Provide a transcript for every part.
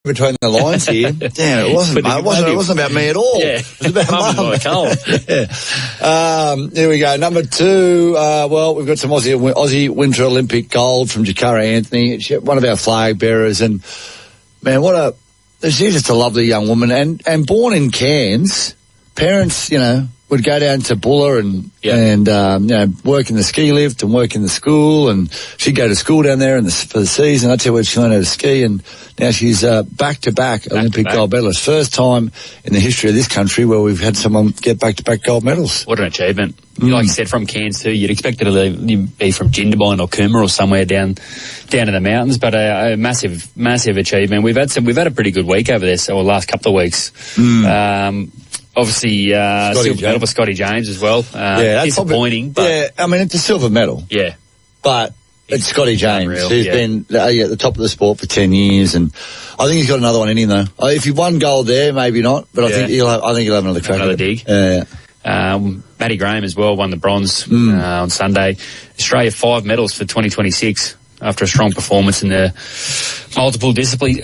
between the lines here. Damn, it wasn't about me at all. Yeah. It was about Mum. Yeah. Here we go. Number 2, we've got some Aussie Winter Olympic gold from Jakara Anthony, one of our flag bearers. And, man, she's just a lovely young woman. And born in Cairns, parents, would go down to Bulla and work in the ski lift and work in the school, and she'd go to school down there for the season. That's where she learned how to ski, and now she's back-to-back Olympic gold medalist. First time in the history of this country where we've had someone get back-to-back gold medals. What an achievement. Like you said, from Cairns too, you'd expect it to be from Jindabyne or Cooma or somewhere down in the mountains, but a massive achievement. We've had a pretty good week over there, last couple of weeks. Obviously, silver medal for Scotty James as well. That's disappointing. But it's a silver medal. Yeah. But it's Scotty James, unreal, who's been at the top of the sport for 10 years, and I think he's got another one in him, though. If he won gold there, maybe not, but I think he'll have another crack. Another dig. Yeah. Matty Graham as well won the bronze on Sunday. Australia 5 medals for 2026 after a strong performance in the multiple disciplines.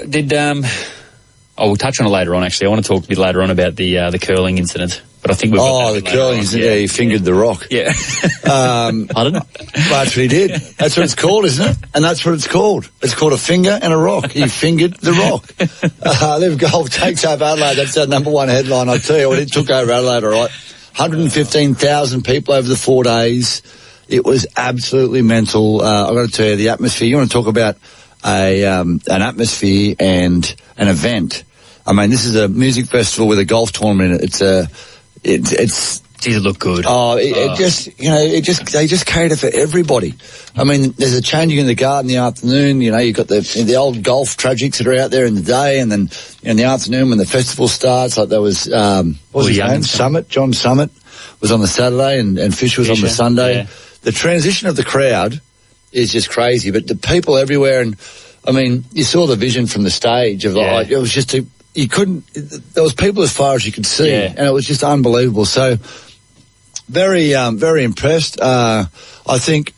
We'll touch on it later on, actually. I want to talk a bit later on about the curling incident. But I think we've got the curling incident. Yeah, he fingered the rock. Yeah. Pardon? That's what he did. That's what it's called, isn't it? And that's what it's called. It's called a finger and a rock. He fingered the rock. Live Golf takes over Adelaide. That's our number 1 headline. I'll tell you what, it took over Adelaide, all right. 115,000 people over the 4 days. It was absolutely mental. I've got to tell you, the atmosphere. You want to talk about an atmosphere and an event. I mean, this is a music festival with a golf tournament. Did it look good? They just cater for everybody. I mean, there's a changing in the guard in the afternoon. You've got the old golf tragics that are out there in the day, and then in the afternoon when the festival starts, like there was, what was his name? Summit. John Summit was on the Saturday, and Fisher was on the Sunday. Yeah. The transition of the crowd is just crazy, but the people everywhere, and I mean, you saw the vision from the stage of it was just there was people as far as you could see, and it was just unbelievable. So very, very impressed. I think,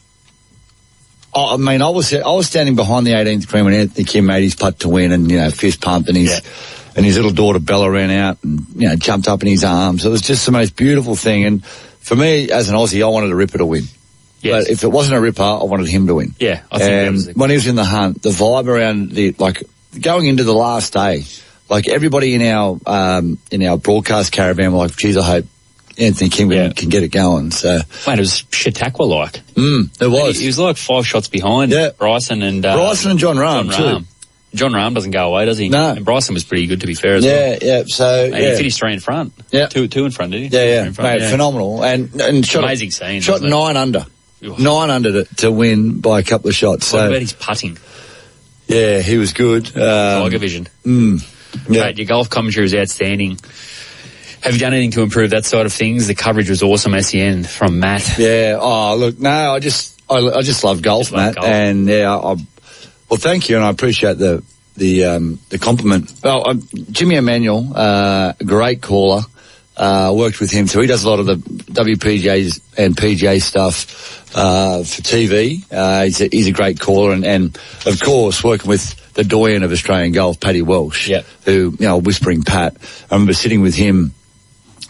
I was standing behind the 18th green when Anthony Kim made his putt to win, and fist pumped, and his little daughter Bella ran out and jumped up in his arms. It was just the most beautiful thing. And for me, as an Aussie, I wanted a Ripper to win. Yes. But if it wasn't a Ripper, I wanted him to win. Yeah, I think that was when he was in the hunt, the vibe around going into the last day, like everybody in our broadcast caravan were like, geez, I hope Anthony Kim can get it going. So, mate, it was Chautauqua-like. It was. He was like 5 shots behind Bryson and John Rahm too. John Rahm doesn't go away, does he? No. And Bryson was pretty good, to be fair, as well. Yeah. So, and he finished 3 in front. Yeah. Two in front, did he? Yeah. Mate, phenomenal. And shot amazing scene. Shot 9 under. 9 under to win by a couple of shots. What about his putting? Yeah, he was good. Tiger vision. Mate, your golf commentary was outstanding. Have you done anything to improve that side of things? The coverage was awesome, SEN, from Matt. Yeah. Oh, look, no, I just love golf, Matt. Golf. And well, thank you, and I appreciate the compliment. Well, Jimmy Emanuel, great caller. Worked with him, so he does a lot of the WPGAs and PGA stuff for TV. He's a great caller, and of course working with the doyen of Australian golf, Paddy Welsh, who, Whispering Pat. I remember sitting with him,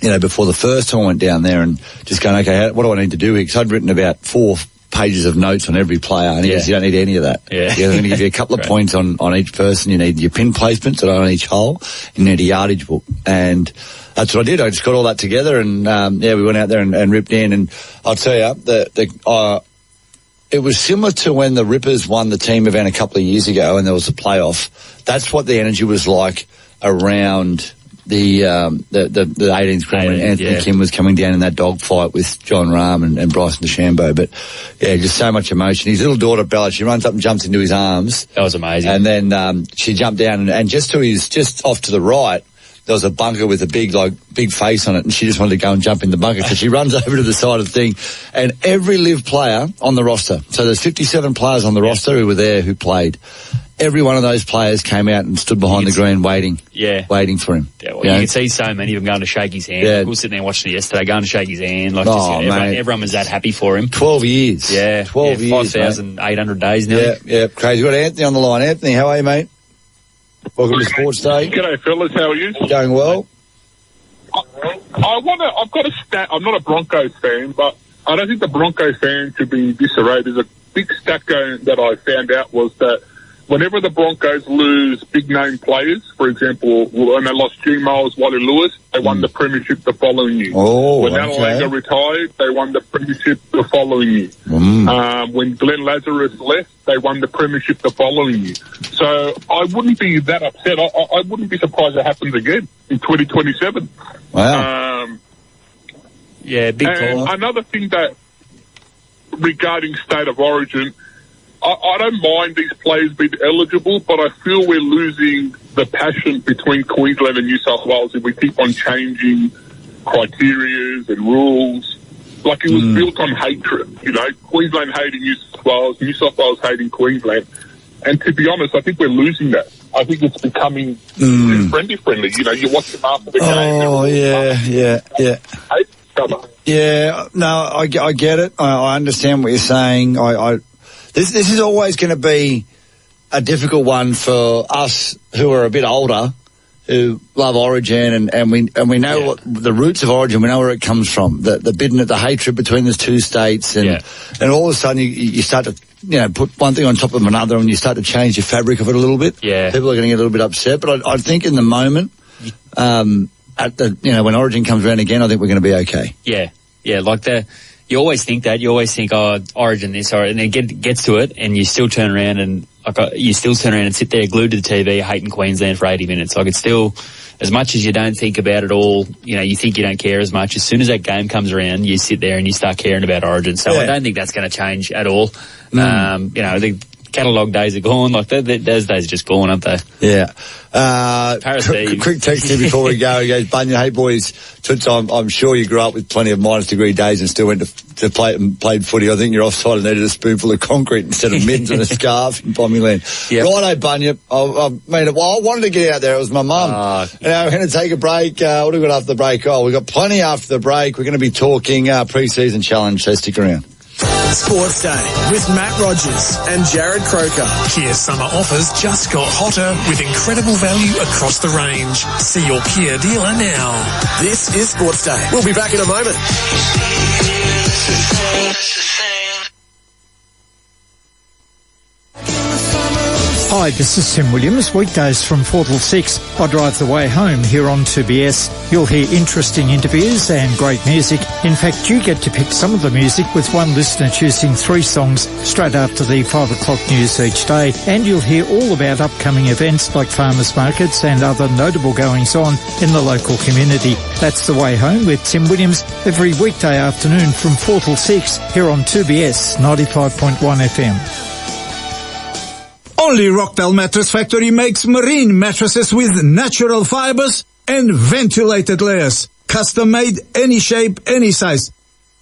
before the first time I went down there and just going, okay, what do I need to do here? Because I'd written about 4 pages of notes on every player, and he goes, you don't need any of that. Yeah. I'm going to give you a couple of points on each person. You need your pin placements on each hole. You need a yardage book. And that's what I did. I just got all that together, and we went out there and ripped in. And I'll tell you, it was similar to when the Rippers won the team event a couple of years ago, and there was a playoff. That's what the energy was like around the 18th green when Anthony Kim was coming down in that dogfight with John Rahm and Bryson DeChambeau. But just so much emotion. His little daughter Bella, she runs up and jumps into his arms. That was amazing. And then she jumped down, and just off to the right, there was a bunker with a big face on it, and she just wanted to go and jump in the bunker. So she runs over to the side of the thing, and every live player on the roster, so there's 57 players on the roster who were there who played. Every one of those players came out and stood behind the green waiting for him. Yeah, well, you could see so many of them going to shake his hand. Yeah. We were sitting there watching it yesterday, going to shake his hand. Everyone was that happy for him. 12 years. Yeah. 12 years. 5,800 days now. Yeah, crazy. We've got Anthony on the line. Anthony, how are you, mate? Welcome to Sports Day. G'day, fellas. How are you? Going well. I've got a stat. I'm not a Broncos fan, but I don't think the Broncos fan should be in disarray. There's a big stat going that I found out was that whenever the Broncos lose big-name players, for example, when they lost G. Miles, Wally Lewis, they won the premiership the following year. When Adelaide retired, they won the premiership the following year. When Glenn Lazarus left, they won the premiership the following year. So I wouldn't be that upset. I wouldn't be surprised it happens again in 2027. Wow. Yeah, big call. Another thing that, regarding State of Origin, I don't mind these players being eligible, but I feel we're losing the passion between Queensland and New South Wales if we keep on changing criteria and rules. Like it was built on hatred, you know, Queensland hating New South Wales hating Queensland. And to be honest, I think we're losing that. I think it's becoming friendly. You know, you watch them after the game. Oh, yeah. Hate each other. Yeah, no, I get it. I understand what you're saying. This is always going to be a difficult one for us who are a bit older, who love Origin, and we know what the roots of Origin. We know where it comes from. The hatred between the two states, and all of a sudden you start to put one thing on top of another, and you start to change the fabric of it a little bit. Yeah, people are going to get a little bit upset. But I think in the moment, when Origin comes around again, I think we're going to be okay. Yeah, like you always think that. You always think, oh, Origin this, or and then gets to it, and you still turn around and sit there glued to the TV, hating Queensland for 80 minutes. Like it's still, as much as you don't think about it all, you think you don't care as much. As soon as that game comes around, you sit there and you start caring about Origin. So I don't think that's going to change at all. The catalogue days are gone. Like those days are just gone, aren't they? Yeah. Quick text here before we go. He goes, Bunya, hey boys, Toots, I'm sure you grew up with plenty of -degree days and still went to play and played footy. I think you're offside and needed a spoonful of concrete instead of mittens and a scarf in Pommyland. Yep. Righto, Bunya. I wanted to get out there. It was my mum. We're going to take a break. What do we got after the break? We've got plenty after the break. We're going to be talking pre-season challenge, so stick around. Sports Day with Matt Rogers and Jared Croker. Kia summer offers just got hotter with incredible value across the range. See your Kia dealer now. This is Sports Day. We'll be back in a moment. Hi, this is Tim Williams. Weekdays from 4 till 6, I drive the way home here on 2BS. You'll hear interesting interviews and great music. In fact, you get to pick some of the music with one listener choosing 3 songs straight after the 5 o'clock news each day. And you'll hear all about upcoming events like farmers markets and other notable goings-on in the local community. That's the way home with Tim Williams every weekday afternoon from 4 till 6 here on 2BS 95.1 FM. Only Rockdale Mattress Factory makes marine mattresses with natural fibers and ventilated layers. Custom made, any shape, any size.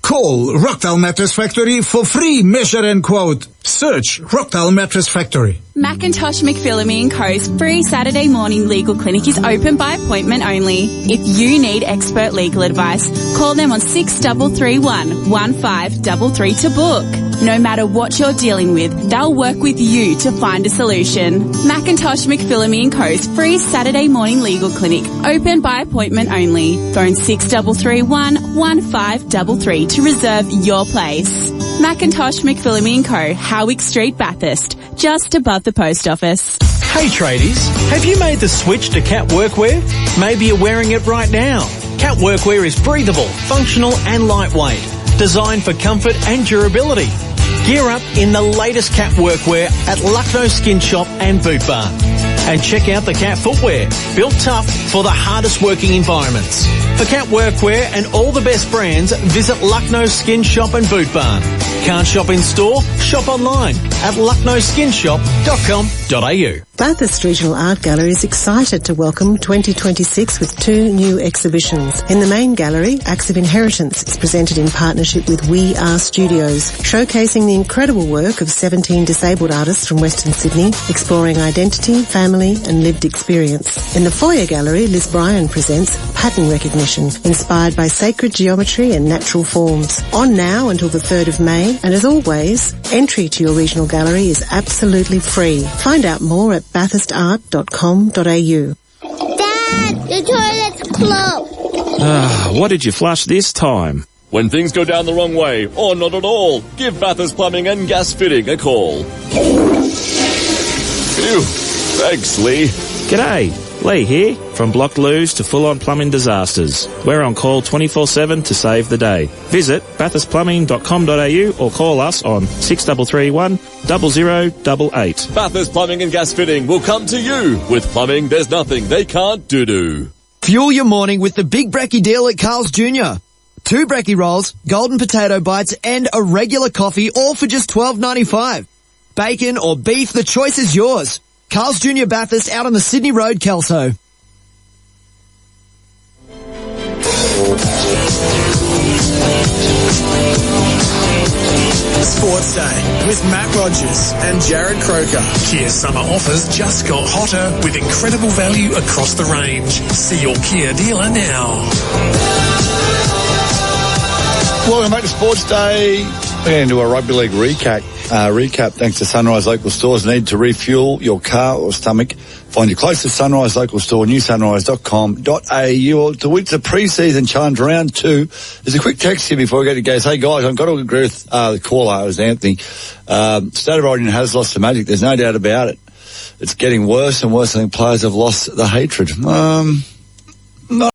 Call Rockdale Mattress Factory for free measure and quote. Search Rockdale Mattress Factory. Macintosh McPhillamy & Co.'s free Saturday morning legal clinic is open by appointment only. If you need expert legal advice, call them on 6331 1533 to book. No matter what you're dealing with, they'll work with you to find a solution. Macintosh McPhillamy & Co.'s free Saturday morning legal clinic, open by appointment only. Phone 6331 1533 to reserve your place. Macintosh McPhillamy & Co., Howick Street, Bathurst, just above the post office. Hey tradies, have you made the switch to Cat Workwear? Maybe you're wearing it right now. Cat Workwear is breathable, functional and lightweight, designed for comfort and durability. Gear up in the latest Cat Workwear at Lucknow Skin Shop and Boot Barn. And check out the Cat Footwear, built tough for the hardest working environments. For Cat Workwear and all the best brands, visit Lucknow Skin Shop and Boot Barn. Can't shop in store? Shop online at lucknowskinshop.com.au. Bathurst Regional Art Gallery is excited to welcome 2026 with 2 new exhibitions. In the main gallery, Acts of Inheritance is presented in partnership with We Are Studios, showcasing the incredible work of 17 disabled artists from Western Sydney, exploring identity, family and lived experience. In the foyer gallery, Liz Bryan presents Pattern Recognition, inspired by sacred geometry and natural forms. On now until the 3rd of May, and as always, entry to your regional gallery gallery is absolutely free. Find out more at bathurstart.com.au. Dad, the toilet's clogged. What did you flush this time? When things go down the wrong way, or not at all, give Bathurst Plumbing and Gas Fitting a call. Phew. Thanks, Lee. G'day. Lee here, from blocked loos to full-on plumbing disasters. We're on call 24/7 to save the day. Visit bathurstplumbing.com.au or call us on 6331 0088. Bathurst Plumbing and Gas Fitting will come to you. With plumbing, there's nothing they can't do. Fuel your morning with the Big Brekkie deal at Carl's Jr. 2 brekkie rolls, golden potato bites and a regular coffee, all for just $12.95. Bacon or beef, the choice is yours. Carl's Jr. Bathurst, out on the Sydney Road, Kelso. Sports Day with Matt Rogers and Jared Croker. Kia summer offers just got hotter with incredible value across the range. See your Kia dealer now. Welcome back to Sports Day. We're going to do a rugby league recap thanks to Sunrise Local Stores. Need to refuel your car or stomach? Find your closest Sunrise Local Store, newsunrise.com.au. It's a pre-season challenge round 2. There's a quick text here before we get to go. Hey guys, I've got to agree with the caller. It was Anthony. State of Origin has lost the magic. There's no doubt about it. It's getting worse and worse. I think players have lost the hatred.